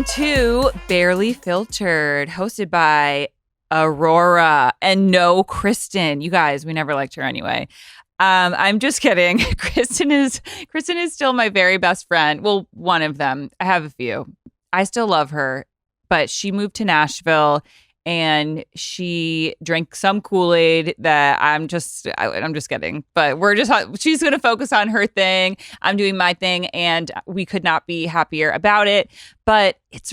Welcome to Barely Filtered, hosted by Aurora and no Kristen. You guys, we never liked her anyway. I'm just kidding. Kristen is still my very best friend. Well, one of them. I have a few. I still love her, but she moved to Nashville and she drank some Kool-Aid that I'm just kidding. But she's going to focus on her thing. I'm doing my thing, and we could not be happier about it. But it's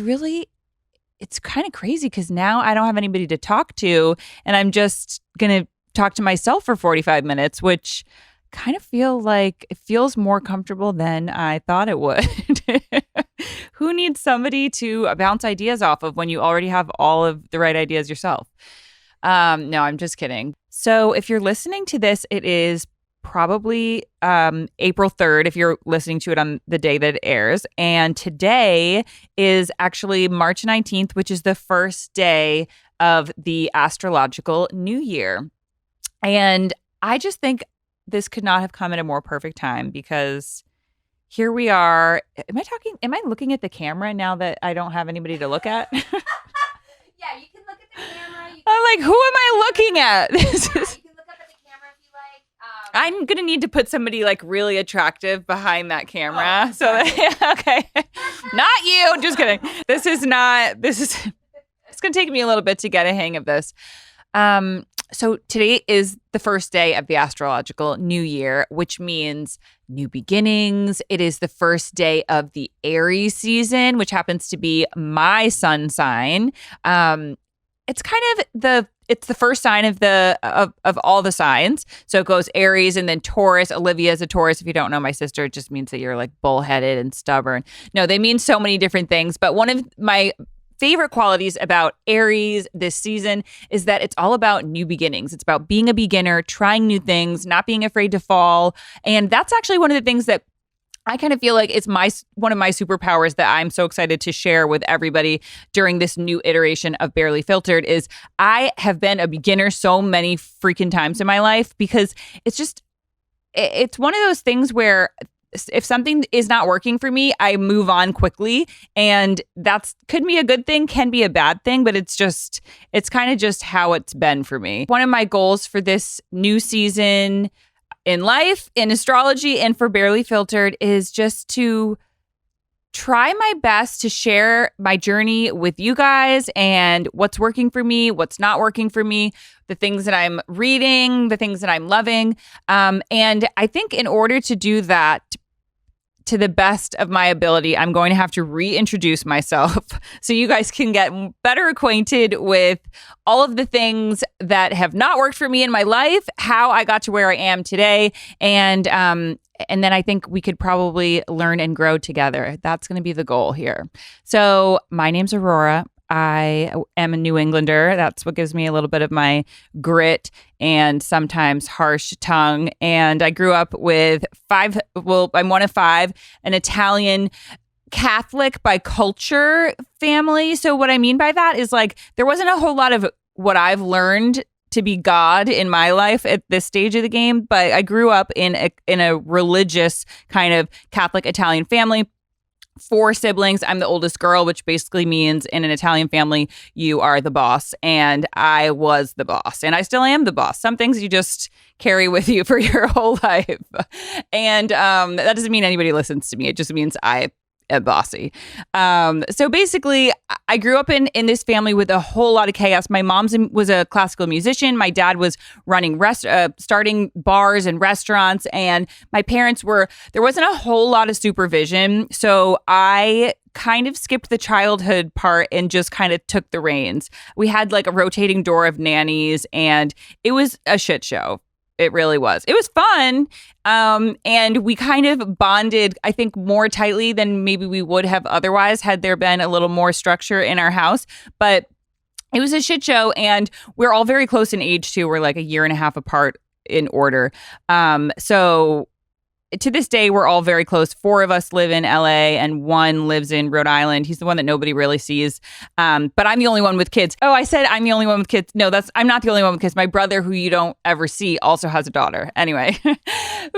kind of crazy because now I don't have anybody to talk to, and I'm just going to talk to myself for 45 minutes, which kind of feels more comfortable than I thought it would. Who needs somebody to bounce ideas off of when you already have all of the right ideas yourself? No, I'm just kidding. So if you're listening to this, it is probably April 3rd if you're listening to it on the day that it airs. And today is actually March 19th, which is the first day of the astrological new year. And I just think this could not have come at a more perfect time because here we are. Am I looking at the camera now that I don't have anybody to look at? Yeah, you can look at the camera. I'm like, who am I looking at? You can look up at the camera if you like. I'm going to need to put somebody like really attractive behind that camera. Okay. Not you. Just kidding. It's going to take me a little bit to get a hang of this. So today is the first day of the astrological new year, which means new beginnings. It is the first day of the Aries season, which happens to be my sun sign. It's kind of it's the first sign of all the signs. So it goes Aries and then Taurus. Olivia is a Taurus. If you don't know my sister, it just means that you're like bullheaded and stubborn. No, they mean so many different things. But one of my favorite qualities about Aries this season is that it's all about new beginnings. It's about being a beginner, trying new things, not being afraid to fall. And that's actually one of the things that I kind of feel like it's one of my superpowers that I'm so excited to share with everybody during this new iteration of Barely Filtered is I have been a beginner so many freaking times in my life because it's one of those things where if something is not working for me, I move on quickly. And that's could be a good thing, can be a bad thing, but it's kind of just how it's been for me. One of my goals for this new season in life, in astrology, and for Barely Filtered is just to try my best to share my journey with you guys and what's working for me, what's not working for me, the things that I'm reading, the things that I'm loving. And I think in order to do that to the best of my ability, I'm going to have to reintroduce myself so you guys can get better acquainted with all of the things that have not worked for me in my life, how I got to where I am today, and then I think we could probably learn and grow together. That's going to be the goal here. So my name's Aurora. I am a New Englander. That's what gives me a little bit of my grit and sometimes harsh tongue. And I grew up with I'm one of five, an Italian Catholic by culture family. So what I mean by that is like there wasn't a whole lot of what I've learned to be God in my life at this stage of the game, but I grew up in a religious kind of Catholic Italian family. 4 siblings. I'm the oldest girl, which basically means in an Italian family, you are the boss. And I was the boss. And I still am the boss. Some things you just carry with you for your whole life. And that doesn't mean anybody listens to me. It just means I am bossy. So basically, I grew up in this family with a whole lot of chaos. My mom was a classical musician. My dad was running starting bars and restaurants. And my parents there wasn't a whole lot of supervision. So I kind of skipped the childhood part and just kind of took the reins. We had like a rotating door of nannies and it was a shit show. It really was. It was fun. And we kind of bonded, I think, more tightly than maybe we would have otherwise had there been a little more structure in our house. But it was a shit show. And we're all very close in age, too. We're like a year and a half apart in order. So to this day, we're all very close. 4 of us live in LA and 1 lives in Rhode Island. He's the one that nobody really sees. But I'm the only one with kids. Oh, I said I'm the only one with kids. No, I'm not the only one with kids. My brother, who you don't ever see, also has a daughter. Anyway,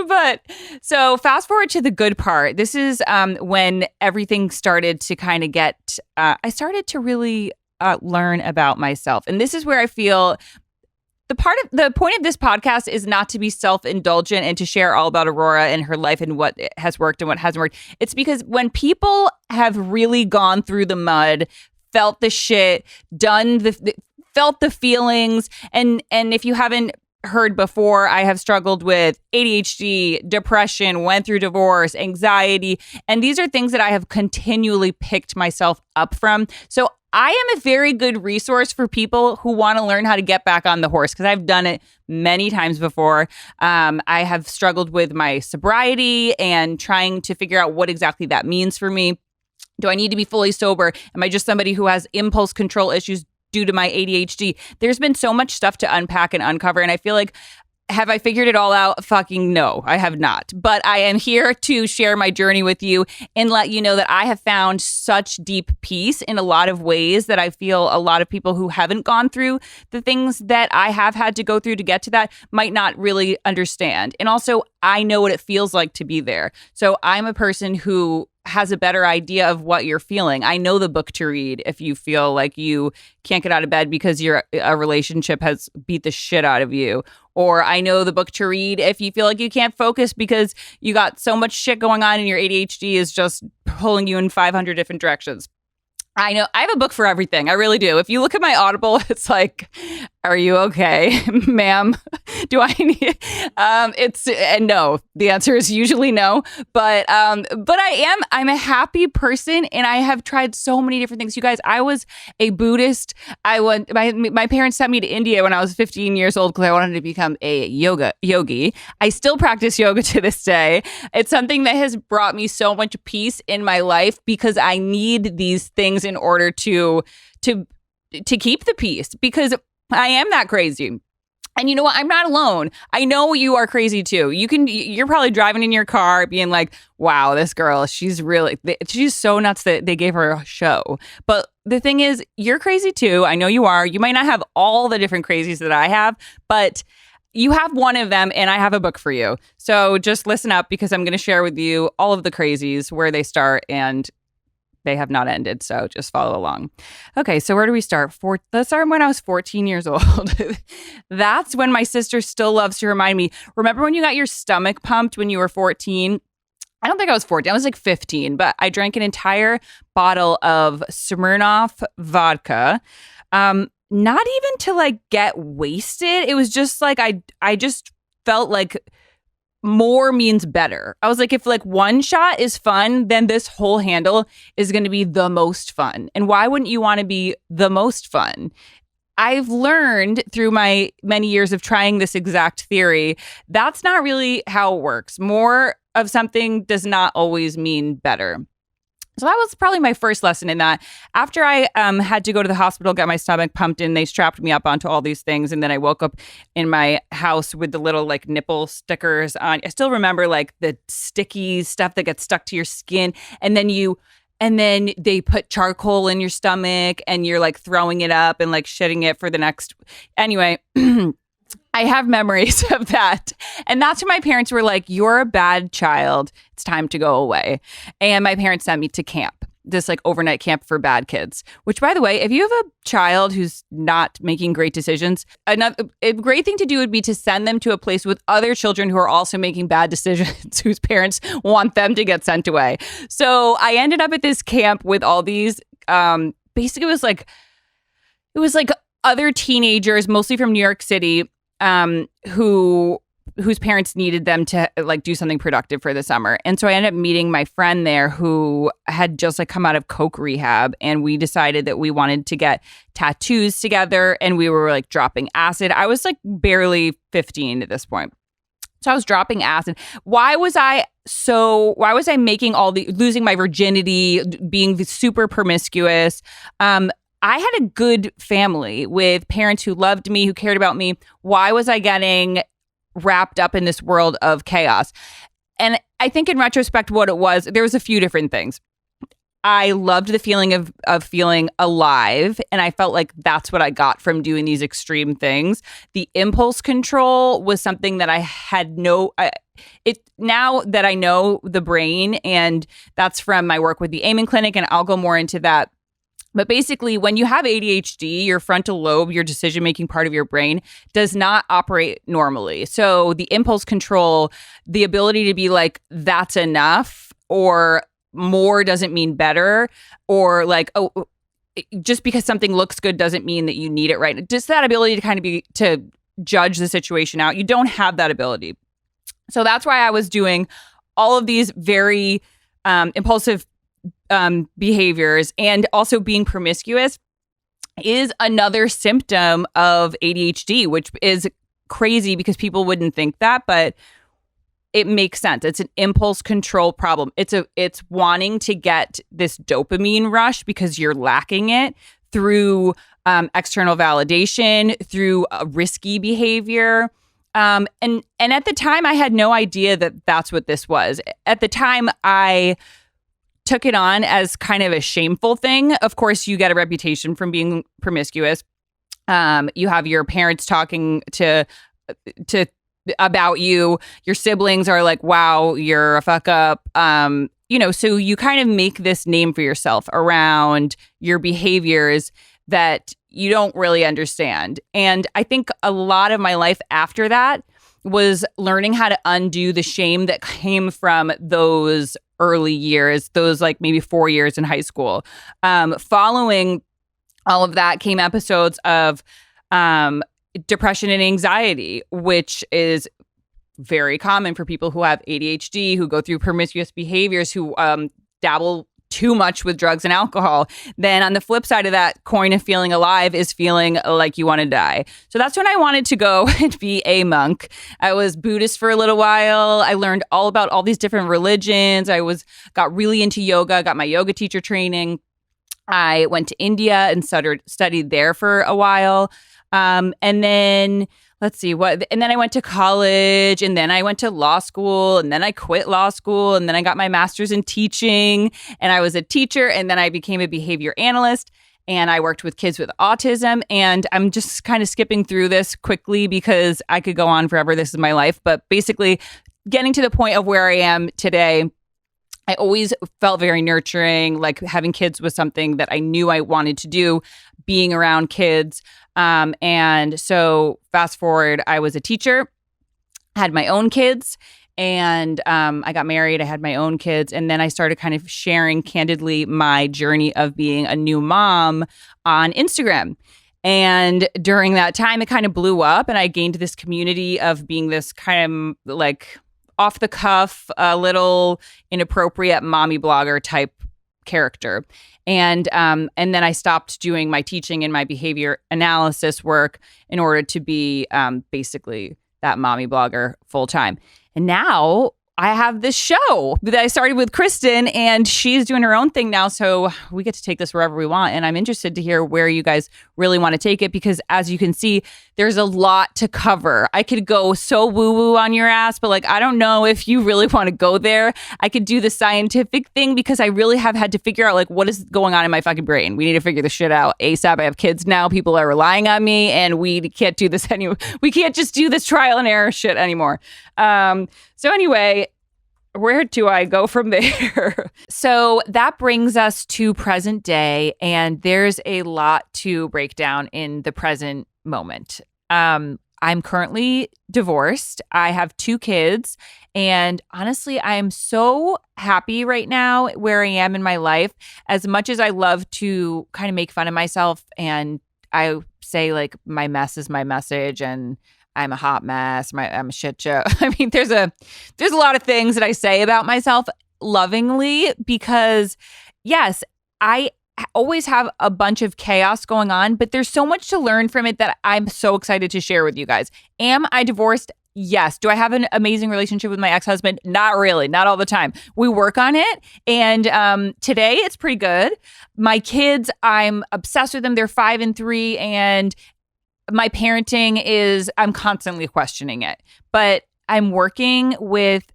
but so fast forward to the good part. This is when everything started to kind of get, I started to really learn about myself. And this is where I feel the point of this podcast is not to be self-indulgent and to share all about Aurora and her life and what has worked and what hasn't worked. It's because when people have really gone through the mud, felt the shit, felt the feelings, and if you haven't heard before, I have struggled with ADHD, depression, went through divorce, anxiety, and these are things that I have continually picked myself up from. So I am a very good resource for people who want to learn how to get back on the horse, because I've done it many times before. I have struggled with my sobriety and trying to figure out what exactly that means for me. Do I need to be fully sober? Am I just somebody who has impulse control issues due to my ADHD? There's been so much stuff to unpack and uncover, and I feel like, have I figured it all out? Fucking no, I have not. But I am here to share my journey with you and let you know that I have found such deep peace in a lot of ways that I feel a lot of people who haven't gone through the things that I have had to go through to get to that might not really understand. And also, I know what it feels like to be there. So I'm a person who has a better idea of what you're feeling. I know the book to read if you feel like you can't get out of bed because a relationship has beat the shit out of you. Or I know the book to read if you feel like you can't focus because you got so much shit going on and your ADHD is just pulling you in 500 different directions. I know I have a book for everything. I really do. If you look at my Audible, it's like, are you okay, ma'am? Do I need and no. The answer is usually no. But I'm a happy person, and I have tried so many different things. You guys, I was a Buddhist. My parents sent me to India when I was 15 years old because I wanted to become a yogi. I still practice yoga to this day. It's something that has brought me so much peace in my life because I need these things in order to keep the peace, because I am that crazy. And you know what? I'm not alone. I know you are crazy too. You're probably driving in your car being like, wow, this girl, she's so nuts that they gave her a show. But the thing is, you're crazy too. I know you are. You might not have all the different crazies that I have, but you have one of them, and I have a book for you. So just listen up, because I'm going to share with you all of the crazies, where they start, and they have not ended, so just follow along. Okay, so where do we start? Let's start when I was 14 years old. That's when my sister still loves to remind me. Remember when you got your stomach pumped when you were 14? I don't think I was 14. I was like 15, but I drank an entire bottle of Smirnoff vodka. Not even to like get wasted. It was just like I just felt like more means better. I was like, if like one shot is fun, then this whole handle is going to be the most fun. And why wouldn't you want to be the most fun? I've learned through my many years of trying this exact theory, that's not really how it works. More of something does not always mean better. So that was probably my first lesson in that. After I had to go to the hospital, get my stomach pumped in, they strapped me up onto all these things. And then I woke up in my house with the little like nipple stickers on. I still remember like the sticky stuff that gets stuck to your skin. And then they put charcoal in your stomach and you're like throwing it up and like shitting it for the next. Anyway, I have memories of that. And that's when my parents were like, you're a bad child. It's time to go away. And my parents sent me to camp, this like overnight camp for bad kids, which, by the way, if you have a child who's not making great decisions, a great thing to do would be to send them to a place with other children who are also making bad decisions, whose parents want them to get sent away. So I ended up at this camp with all these, basically it was like other teenagers, mostly from New York City, whose parents needed them to like do something productive for the summer. And so I ended up meeting my friend there who had just like come out of coke rehab, and we decided that we wanted to get tattoos together, and we were like dropping acid. I was like barely 15 at this point. So I was dropping acid. Why was I making losing my virginity, being super promiscuous? I had a good family with parents who loved me, who cared about me. Why was I getting wrapped up in this world of chaos? And I think in retrospect, what it was, there was a few different things. I loved the feeling of feeling alive. And I felt like that's what I got from doing these extreme things. The impulse control was something that I had now that I know the brain, and that's from my work with the Amen Clinic, and I'll go more into that. But basically, when you have ADHD, your frontal lobe, your decision-making part of your brain, does not operate normally. So the impulse control, the ability to be like, that's enough, or more doesn't mean better, or like, oh, just because something looks good doesn't mean that you need it right. Just that ability to kind of to judge the situation out. You don't have that ability. So that's why I was doing all of these very impulsive behaviors, and also being promiscuous is another symptom of ADHD, which is crazy because people wouldn't think that, but it makes sense. It's an impulse control problem. It's wanting to get this dopamine rush because you're lacking it through external validation, through risky behavior. And at the time, I had no idea that that's what this was. At the time, I took it on as kind of a shameful thing. Of course, you get a reputation from being promiscuous. You have your parents talking to about you. Your siblings are like, wow, you're a fuck up. So you kind of make this name for yourself around your behaviors that you don't really understand. And I think a lot of my life after that was learning how to undo the shame that came from those early years, those like maybe 4 years in high school. Following all of that came episodes of depression and anxiety, which is very common for people who have ADHD, who go through promiscuous behaviors, who dabble too much with drugs and alcohol. Then on the flip side of that coin of feeling alive is feeling like you want to die. So that's when I wanted to go and be a monk. I was Buddhist for a little while. I learned all about all these different religions. Got really into yoga, got my yoga teacher training. I went to India and studied there for a while. And then and then I went to college, and then I went to law school, and then I quit law school, and then I got my master's in teaching, and I was a teacher, and then I became a behavior analyst, and I worked with kids with autism. And I'm just kind of skipping through this quickly because I could go on forever. This is my life. But basically, getting to the point of where I am today, I always felt very nurturing. Like having kids was something that I knew I wanted to do, being around kids. And so fast forward, I was a teacher, had my own kids, and I got married. I had my own kids. And then I started kind of sharing candidly my journey of being a new mom on Instagram. And during that time, it kind of blew up, and I gained this community of being this kind of like off the cuff, a little inappropriate mommy blogger type character. And then I stopped doing my teaching and my behavior analysis work in order to be basically that mommy blogger full time. And now I have this show that I started with Kristen, and she's doing her own thing now. So we get to take this wherever we want. And I'm interested to hear where you guys really want to take it, because as you can see, there's a lot to cover. I could go so woo-woo on your ass, but like, I don't know if you really want to go there. I could do the scientific thing because I really have had to figure out like what is going on in my fucking brain. We need to figure this shit out ASAP. I have kids now. People are relying on me, and we can't do this anymore. We can't just do this trial and error shit anymore. So anyway, where do I go from there? So that brings us to present day, and there's a lot to break down in the present moment. I'm currently divorced. I have 2 kids, and honestly, I'm so happy right now where I am in my life. As much as I love to kind of make fun of myself, and I say like my mess is my message, and I'm a hot mess, I'm a shit show. I mean, there's a lot of things that I say about myself lovingly because, yes, I always have a bunch of chaos going on, but there's so much to learn from it that I'm so excited to share with you guys. Am I divorced? Yes. Do I have an amazing relationship with my ex-husband? Not really. Not all the time. We work on it. And today it's pretty good. My kids, I'm obsessed with them. They're 5 and 3. And my parenting I'm constantly questioning it. But I'm working with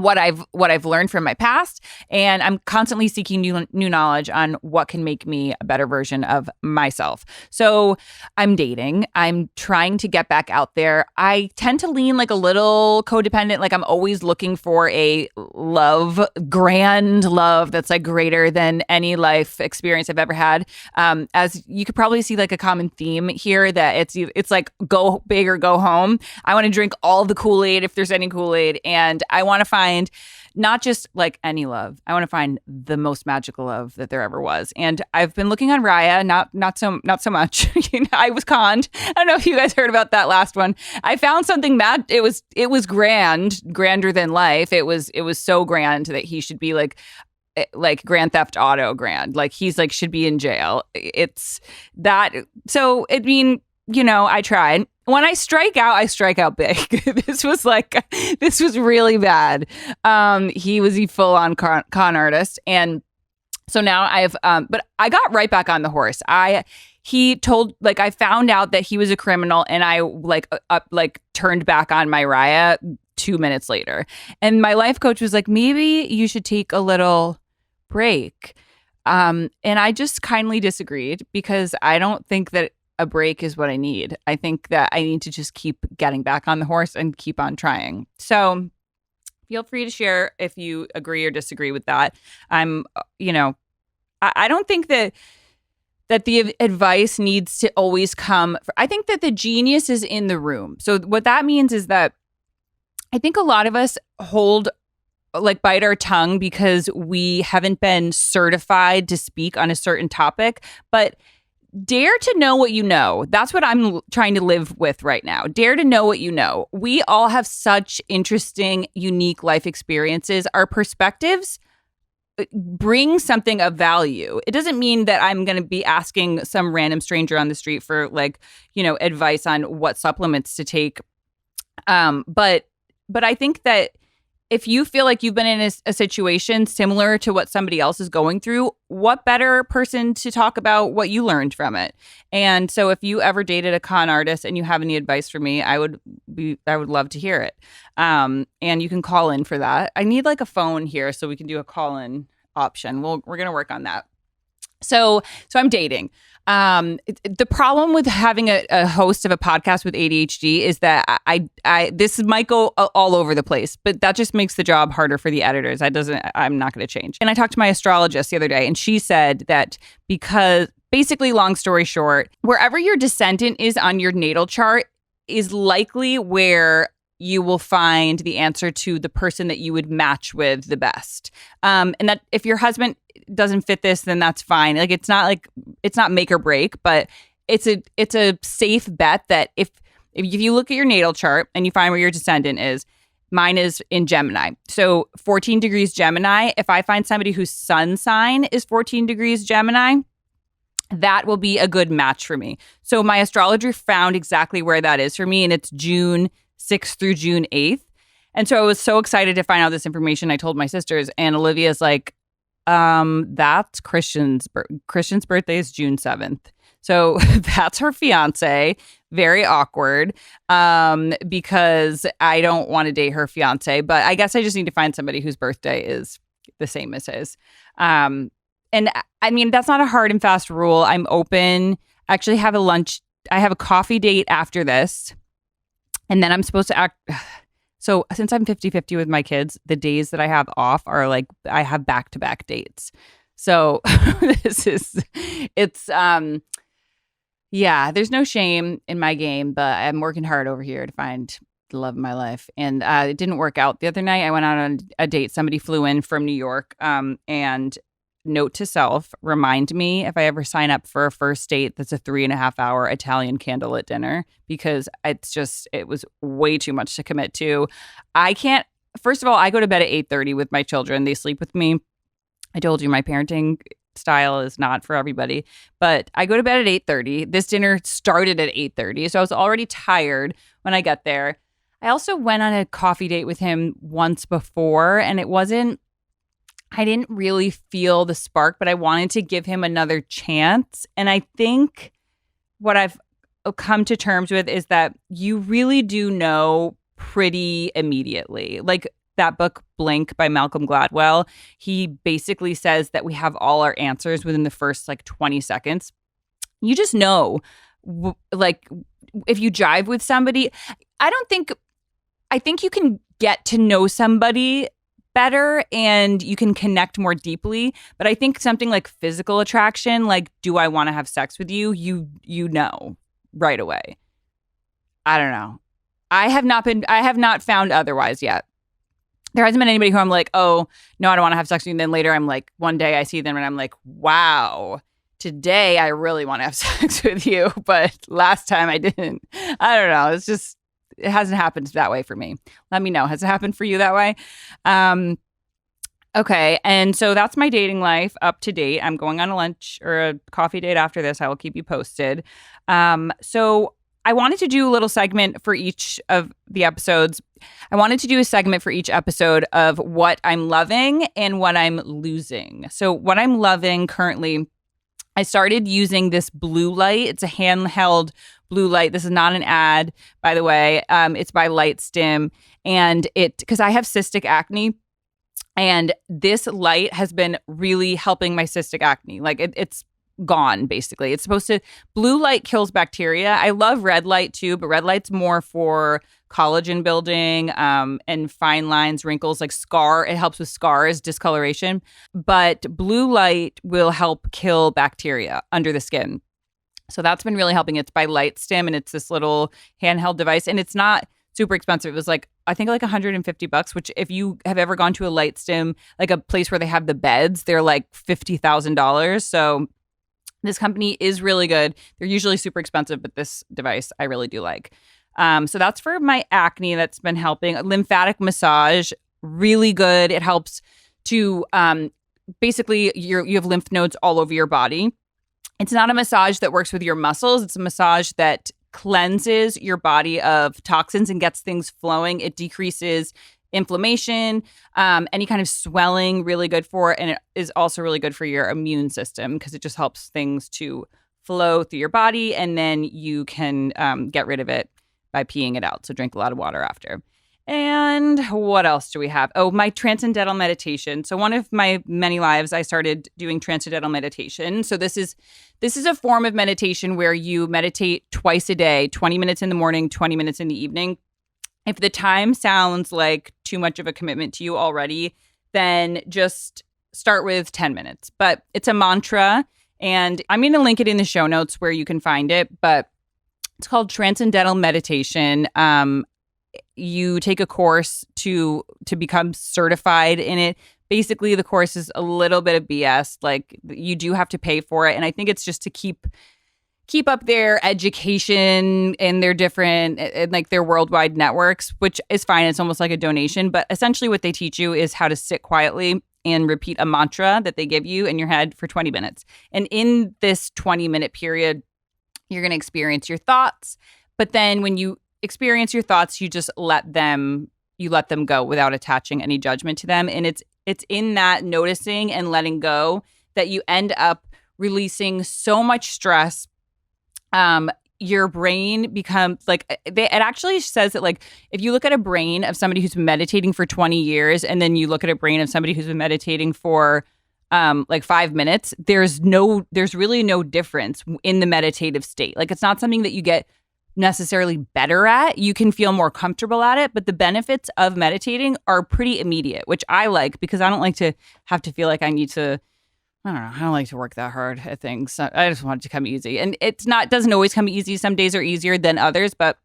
what I've learned from my past, and I'm constantly seeking new knowledge on what can make me a better version of myself. So I'm dating. I'm trying to get back out there. I tend to lean like a little codependent. Like I'm always looking for a grand love that's like greater than any life experience I've ever had. As you could probably see, like a common theme here that it's like go big or go home. I want to drink all the Kool-Aid if there's any Kool-Aid, and I want to find not just like any love. I want to find the most magical love that there ever was. And I've been looking on Raya, not so much. I was conned. I don't know if you guys heard about that last one. I found something it was grander than life. It was so grand that he should be like Grand Theft Auto grand. Like he's like should be in jail. It's that. So I mean, I tried. When I strike out big. This was really bad. He was a full on con artist. And so now but I got right back on the horse. I found out that he was a criminal, and I turned back on my Raya 2 minutes later. And my life coach was like, maybe you should take a little break. And I just kindly disagreed, because I don't think that a break is what I need. I think that I need to just keep getting back on the horse and keep on trying. So feel free to share if you agree or disagree with that. I don't think that the advice needs to always come. I think that the genius is in the room. So what that means is that I think a lot of us bite our tongue because we haven't been certified to speak on a certain topic, but dare to know what you know. That's what I'm trying to live with right now. Dare to know what you know. We all have such interesting, unique life experiences. Our perspectives bring something of value. It doesn't mean that I'm going to be asking some random stranger on the street for advice on what supplements to take. But I think that if you feel like you've been in a situation similar to what somebody else is going through, what better person to talk about what you learned from it? And so if you ever dated a con artist and you have any advice for me, I would love to hear it. And you can call in for that. I need like a phone here so we can do a call in option. We're going to work on that. So I'm dating. The problem with having a host of a podcast with ADHD is that this might go all over the place, but that just makes the job harder for the editors. I'm not going to change. And I talked to my astrologist the other day, and she said that because basically, long story short, wherever your descendant is on your natal chart is likely where you will find the answer to the person that you would match with the best. And that if your husband doesn't fit this, then that's fine. Like it's not make or break, but it's a safe bet that if you look at your natal chart and you find where your descendant is, mine is in Gemini. So 14 degrees Gemini. If I find somebody whose sun sign is 14 degrees Gemini, that will be a good match for me. So my astrologer found exactly where that is for me, and it's June 6th through June 8th. And so I was so excited to find out this information. I told my sisters, and Olivia's like, that's Christian's birthday is June 7th. So that's her fiance. Very awkward. Because I don't want to date her fiance, but I guess I just need to find somebody whose birthday is the same as his. And I mean, that's not a hard and fast rule. I'm open. I actually have I have a coffee date after this. And then I'm supposed to act. So since I'm 50-50 with my kids, the days that I have off are like, I have back-to-back dates. So there's no shame in my game, but I'm working hard over here to find the love of my life. And it didn't work out. The other night I went out on a date. Somebody flew in from New York, and note to self, remind me if I ever sign up for a first date that's a 3.5-hour Italian candlelit dinner, because it was way too much to commit to. I can't, first of all, I go to bed at 8:30 with my children. They sleep with me. I told you my parenting style is not for everybody, but I go to bed at 8:30. This dinner started at 8:30, so I was already tired when I got there. I also went on a coffee date with him once before, and I didn't really feel the spark, but I wanted to give him another chance. And I think what I've come to terms with is that you really do know pretty immediately. Like that book, Blink by Malcolm Gladwell, he basically says that we have all our answers within the first like 20 seconds. You just know, like, if you jive with somebody, I think you can get to know somebody better and you can connect more deeply. But I think something like physical attraction, like, do I want to have sex with you? You know right away. I don't know. I have not found otherwise yet. There hasn't been anybody who I'm like, oh, no, I don't want to have sex with you. And then later I'm like, one day I see them and I'm like, wow, today I really want to have sex with you. But last time I didn't. I don't know. It hasn't happened that way for me. Let me know. Has it happened for you that way? Okay. And so that's my dating life up to date. I'm going on a lunch or a coffee date after this. I will keep you posted. So I wanted to do a little segment for each of the episodes. I wanted to do a segment for each episode of what I'm loving and what I'm losing. So what I'm loving currently, I started using this blue light. It's a handheld blue light. This is not an ad, by the way. It's by Lightstim. And because I have cystic acne, and this light has been really helping my cystic acne. Like it's gone, basically. It's supposed to, blue light kills bacteria. I love red light too, but red light's more for collagen building and fine lines, wrinkles, like it helps with scars, discoloration. But blue light will help kill bacteria under the skin. So that's been really helping. It's by Lightstim, and it's this little handheld device, and it's not super expensive. It was like, I think like $150, which if you have ever gone to a Lightstim, like a place where they have the beds, they're like $50,000. So this company is really good. They're usually super expensive, but this device I really do like. So that's for my acne. That's been helping. Lymphatic massage, really good. It helps to basically you have lymph nodes all over your body. It's not a massage that works with your muscles. It's a massage that cleanses your body of toxins and gets things flowing. It decreases inflammation, any kind of swelling, really good for it. And it is also really good for your immune system because it just helps things to flow through your body, and then you can get rid of it by peeing it out. So drink a lot of water after. And what else do we have? Oh, my transcendental meditation. So one of my many lives, I started doing transcendental meditation. So this is a form of meditation where you meditate twice a day, 20 minutes in the morning, 20 minutes in the evening. If the time sounds like too much of a commitment to you already, then just start with 10 minutes. But it's a mantra, and I'm going to link it in the show notes where you can find it. But it's called Transcendental Meditation. You take a course to become certified in it. Basically, the course is a little bit of BS. Like, you do have to pay for it, and I think it's just to keep up their education and their different, like their worldwide networks, which is fine. It's almost like a donation. But essentially what they teach you is how to sit quietly and repeat a mantra that they give you in your head for 20 minutes. And in this 20-minute period, you're going to experience your thoughts. But then when you experience your thoughts, you just let them go without attaching any judgment to them. And it's in that noticing and letting go that you end up releasing so much stress. Your brain becomes like, it actually says that, like, if you look at a brain of somebody who's been meditating for 20 years and then you look at a brain of somebody who's been meditating for like 5 minutes, there's really no difference in the meditative state. Like, it's not something that you get necessarily better at. You can feel more comfortable at it, but the benefits of meditating are pretty immediate, which I like because I don't like to have to feel like I need to, I don't know. I don't like to work that hard at things. I just want it to come easy. And doesn't always come easy. Some days are easier than others, but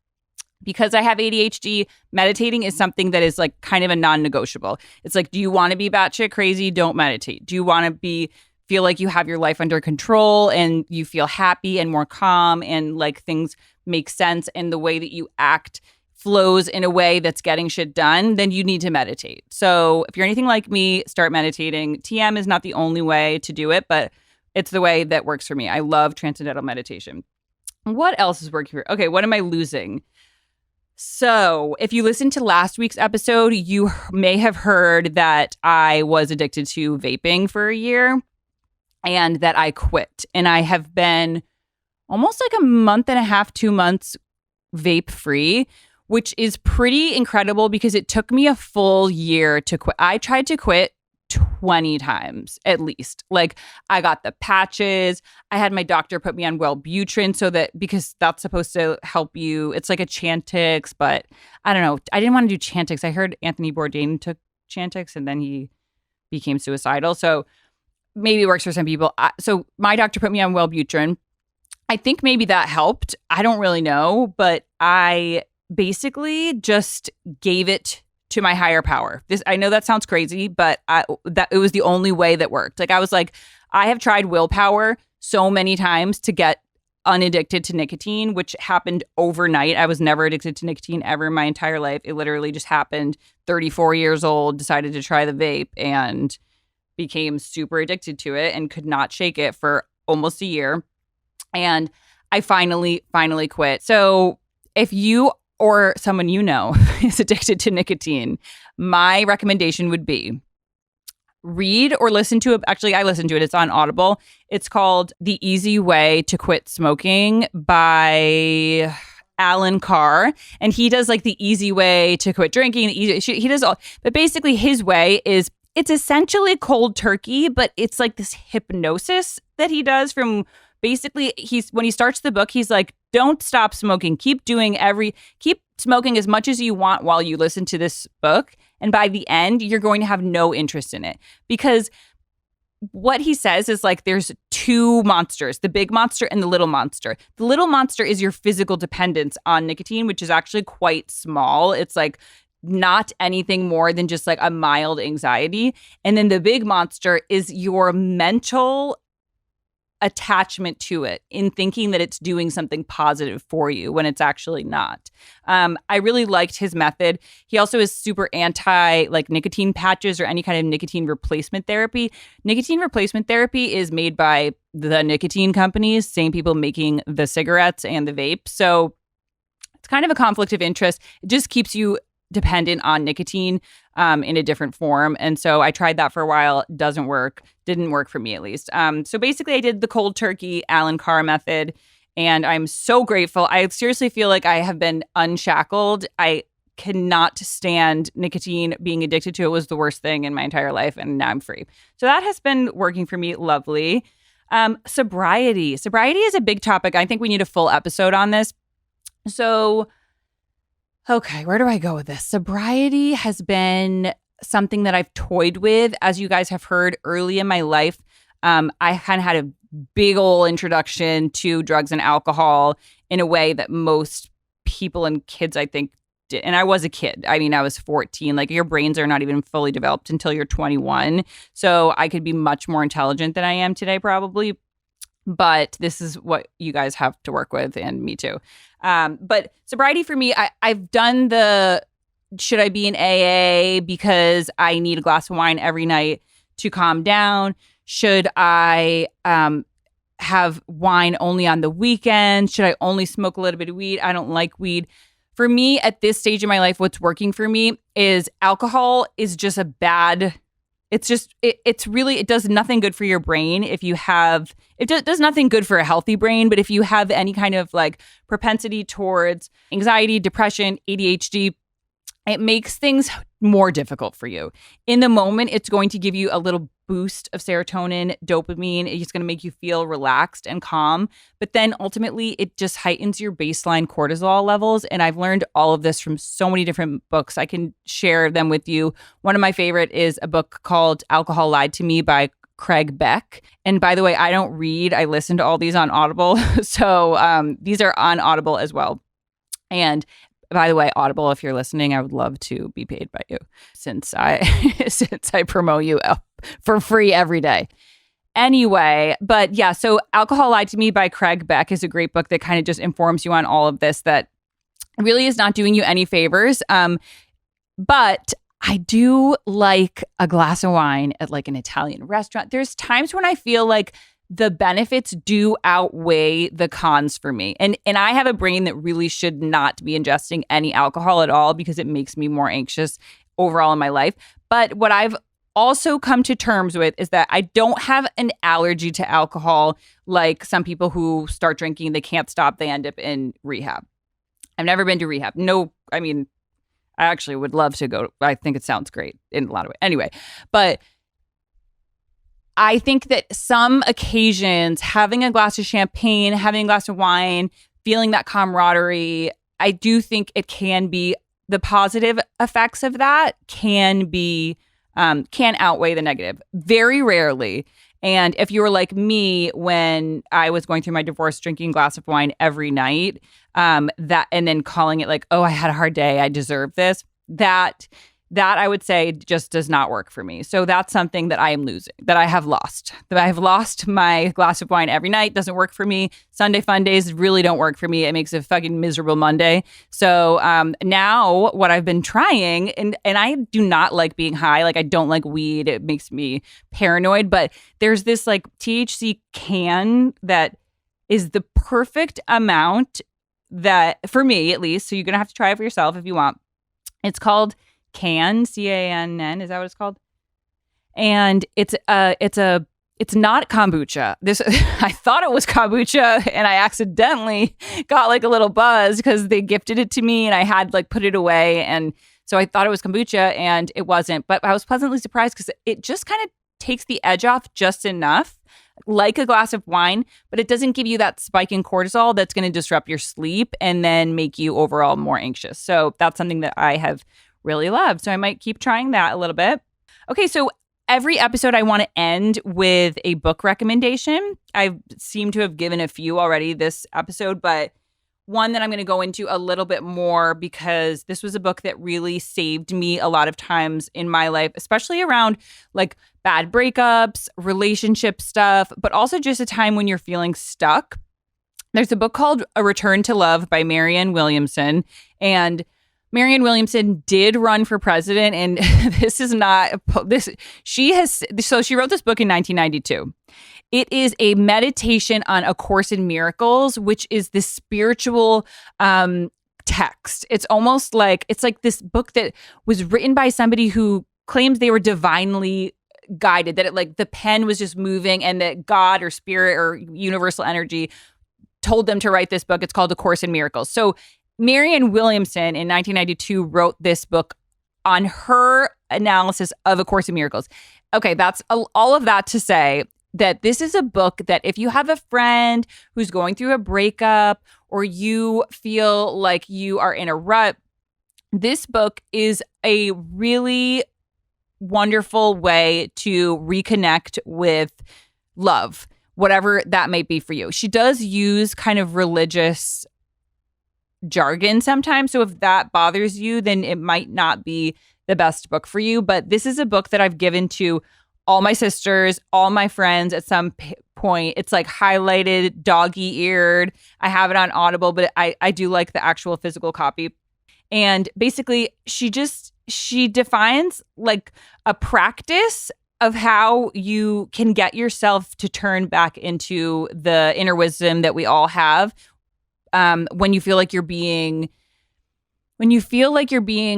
because I have ADHD, meditating is something that is like kind of a non-negotiable. It's like, do you want to be batshit crazy? Don't meditate. Do you want to feel like you have your life under control and you feel happy and more calm and like things make sense and the way that you act flows in a way that's getting shit done, then you need to meditate. So if you're anything like me, start meditating. TM is not the only way to do it, but it's the way that works for me. I love transcendental meditation. What else is working for? Okay, what am I losing? So if you listened to last week's episode, you may have heard that I was addicted to vaping for a year and that I quit. And I have been almost like a month and a half, 2 months vape free, which is pretty incredible because it took me a full year to quit. I tried to quit 20 times at least. Like I got the patches. I had my doctor put me on Wellbutrin because that's supposed to help you. It's like a Chantix, but I don't know. I didn't want to do Chantix. I heard Anthony Bourdain took Chantix and then he became suicidal. So maybe it works for some people. So my doctor put me on Wellbutrin. I think maybe that helped. I don't really know, but I basically just gave it to my higher power. I know that sounds crazy, but that it was the only way that worked. Like I was like, I have tried willpower so many times to get unaddicted to nicotine, which happened overnight. I was never addicted to nicotine ever in my entire life. It literally just happened. 34 years old, decided to try the vape and became super addicted to it and could not shake it for almost a year. And I finally quit. So if you or someone you know is addicted to nicotine, my recommendation would be read or listen to it. Actually, I listened to it. It's on Audible. It's called The Easy Way to Quit Smoking by Alan Carr. And he does like the easy way to quit drinking. He does all. But basically his way is it's essentially cold turkey, but it's like this hypnosis that he does from basically when he starts the book, he's like, don't stop smoking. Keep smoking as much as you want while you listen to this book. And by the end, you're going to have no interest in it. Because what he says is like there's two monsters, the big monster and the little monster. The little monster is your physical dependence on nicotine, which is actually quite small. It's like not anything more than just like a mild anxiety. And then the big monster is your mental attachment to it in thinking that it's doing something positive for you when it's actually not. I really liked his method. He also is super anti like nicotine patches or any kind of nicotine replacement therapy. Nicotine replacement therapy is made by the nicotine companies, same people making the cigarettes and the vape. So it's kind of a conflict of interest. It just keeps you dependent on nicotine in a different form. And so I tried that for a while. Didn't work for me at least. So basically I did the cold turkey Alan Carr method and I'm so grateful. I seriously feel like I have been unshackled. I cannot stand nicotine. Being addicted to it was the worst thing in my entire life and now I'm free. So that has been working for me. Lovely. Sobriety is a big topic. I think we need a full episode on this. So okay, where do I go with this? Sobriety has been something that I've toyed with. As you guys have heard early in my life, I kind of had a big old introduction to drugs and alcohol in a way that most people and kids, I think, did. And I was a kid. I mean, I was 14. Like your brains are not even fully developed until you're 21. So I could be much more intelligent than I am today, probably. But this is what you guys have to work with and me too. But sobriety for me, I've done should I be in AA because I need a glass of wine every night to calm down? Should I have wine only on the weekend? Should I only smoke a little bit of weed? I don't like weed. For me, at this stage in my life, what's working for me is alcohol is just a bad... It does nothing good for your brain does nothing good for a healthy brain, but if you have any kind of like propensity towards anxiety, depression, ADHD, it makes things more difficult for you. In the moment, it's going to give you a little boost of serotonin, dopamine. It's going to make you feel relaxed and calm. But then ultimately, it just heightens your baseline cortisol levels. And I've learned all of this from so many different books. I can share them with you. One of my favorite is a book called Alcohol Lied to Me by Craig Beck. And by the way, I don't read. I listen to all these on Audible. So these are on Audible as well. And by the way, Audible, if you're listening, I would love to be paid by you since I promote you for free every day. Anyway, but yeah, so Alcohol Lied to Me by Craig Beck is a great book that kind of just informs you on all of this that really is not doing you any favors. But I do like a glass of wine at like an Italian restaurant. There's times when I feel like the benefits do outweigh the cons for me. And I have a brain that really should not be ingesting any alcohol at all because it makes me more anxious overall in my life. But what I've also come to terms with is that I don't have an allergy to alcohol like some people who start drinking, they can't stop, they end up in rehab. I've never been to rehab. No I mean, I actually would love to go. I think it sounds great in a lot of ways. Anyway, but I think that some occasions, having a glass of champagne, having a glass of wine, feeling that camaraderie, I do think it can be the positive effects of that can outweigh the negative. Very rarely. And if you were like me when I was going through my divorce, drinking a glass of wine every night, that and then calling it like, oh, I had a hard day, I deserve this. That I would say just does not work for me. So that's something that I am losing, that I have lost. That I have lost my glass of wine every night. Doesn't work for me. Sunday fun days really don't work for me. It makes a fucking miserable Monday. So now what I've been trying, and I do not like being high. Like I don't like weed. It makes me paranoid. But there's this like THC can that is the perfect amount that, for me at least, so you're going to have to try it for yourself if you want. It's called Cann, CANN, is that what it's called? And it's not kombucha. This I thought it was kombucha, and I accidentally got like a little buzz because they gifted it to me, and I had like put it away, and so I thought it was kombucha, and it wasn't. But I was pleasantly surprised because it just kind of takes the edge off just enough, like a glass of wine, but it doesn't give you that spike in cortisol that's going to disrupt your sleep and then make you overall more anxious. So that's something that I have really loved. So I might keep trying that a little bit. Okay, so every episode I want to end with a book recommendation. I seem to have given a few already this episode, but one that I'm going to go into a little bit more because this was a book that really saved me a lot of times in my life, especially around like bad breakups, relationship stuff, but also just a time when you're feeling stuck. There's a book called A Return to Love by Marianne Williamson, and Marianne Williamson did run for president, and this is not this. She wrote this book in 1992. It is a meditation on A Course in Miracles, which is this spiritual text. It's almost like this book that was written by somebody who claims they were divinely guided, that it like the pen was just moving, and that God or spirit or universal energy told them to write this book. It's called A Course in Miracles. So Marianne Williamson in 1992 wrote this book on her analysis of A Course in Miracles. Okay, that's all of that to say that this is a book that if you have a friend who's going through a breakup or you feel like you are in a rut, this book is a really wonderful way to reconnect with love, whatever that may be for you. She does use kind of religious jargon sometimes. So if that bothers you, then it might not be the best book for you. But this is a book that I've given to all my sisters, all my friends at some point. It's like highlighted, doggy-eared. I have it on Audible, but I do like the actual physical copy. And basically, she defines like a practice of how you can get yourself to turn back into the inner wisdom that we all have. When you feel like you're being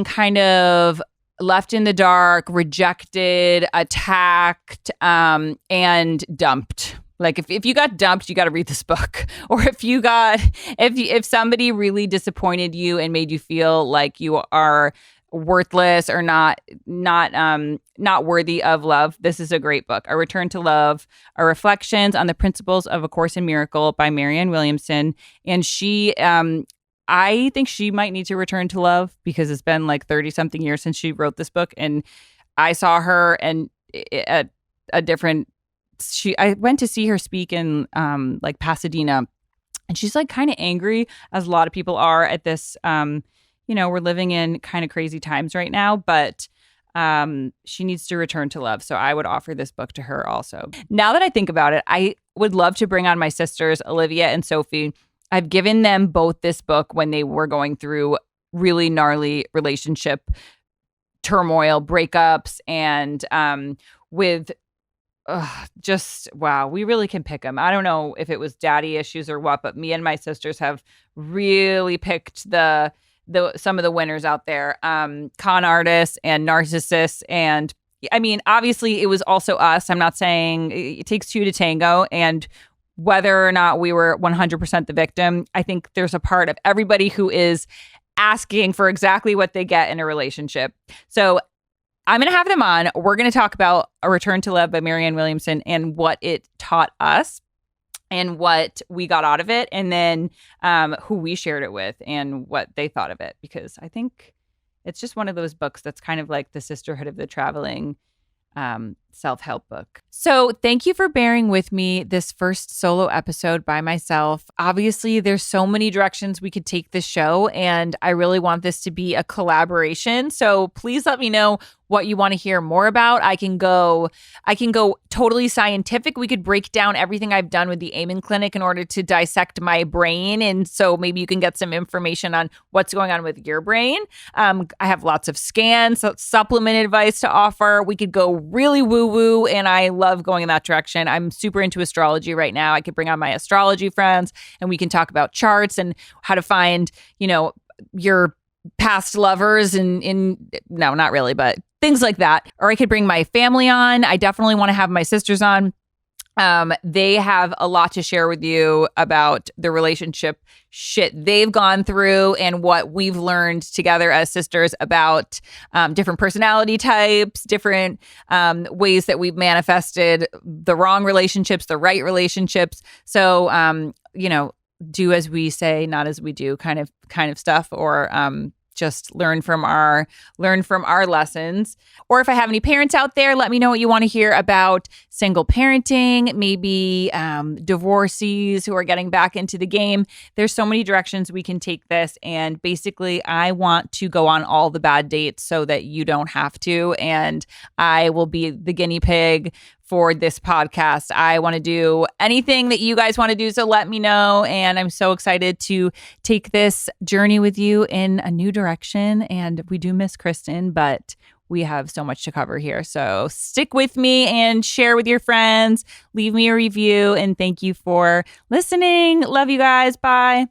kind of left in the dark, rejected, attacked, and dumped. Like if you got dumped, you got to read this book. Or if somebody really disappointed you and made you feel like you are worthless or not worthy of love, this is a great book. A Return to Love, A Reflections on the Principles of A Course in Miracle by Marianne Williamson. And she, I think she might need to return to love because it's been like 30 something years since she wrote this book. And I saw her and at a different, I went to see her speak in like Pasadena, and she's like kind of angry, as a lot of people are at this, we're living in kind of crazy times right now, but she needs to return to love. So I would offer this book to her also. Now that I think about it, I would love to bring on my sisters, Olivia and Sophie. I've given them both this book when they were going through really gnarly relationship turmoil, breakups, and with wow, we really can pick them. I don't know if it was daddy issues or what, but me and my sisters have really picked some of the winners out there, con artists and narcissists. And I mean, obviously it was also us. I'm not saying it takes two to tango, and whether or not we were 100% the victim, I think there's a part of everybody who is asking for exactly what they get in a relationship. So I'm going to have them on. We're going to talk about A Return to Love by Marianne Williamson and what it taught us and what we got out of it, and then who we shared it with and what they thought of it, because I think it's just one of those books that's kind of like the Sisterhood of the Traveling self-help book. So thank you for bearing with me this first solo episode by myself. Obviously, there's so many directions we could take this show, and I really want this to be a collaboration. So please let me know what you want to hear more about. I can go totally scientific. We could break down everything I've done with the Amen Clinic in order to dissect my brain. And so maybe you can get some information on what's going on with your brain. I have lots of scans, supplement advice to offer. We could go really woo-woo, and I love going in that direction. I'm super into astrology right now. I could bring on my astrology friends, and we can talk about charts and how to find, your past lovers and no, not really, but things like that. Or I could bring my family on. I definitely want to have my sisters on. They have a lot to share with you about the relationship shit they've gone through and what we've learned together as sisters about different personality types, different ways that we've manifested the wrong relationships, the right relationships. So, do as we say, not as we do kind of stuff, or just learn from our lessons. Or if I have any parents out there, let me know what you want to hear about single parenting, maybe divorcees who are getting back into the game. There's so many directions we can take this. And basically, I want to go on all the bad dates so that you don't have to. And I will be the guinea pig for this podcast. I want to do anything that you guys want to do, so let me know. And I'm so excited to take this journey with you in a new direction. And we do miss Kristen, but we have so much to cover here. So stick with me and share with your friends. Leave me a review. And thank you for listening. Love you guys. Bye.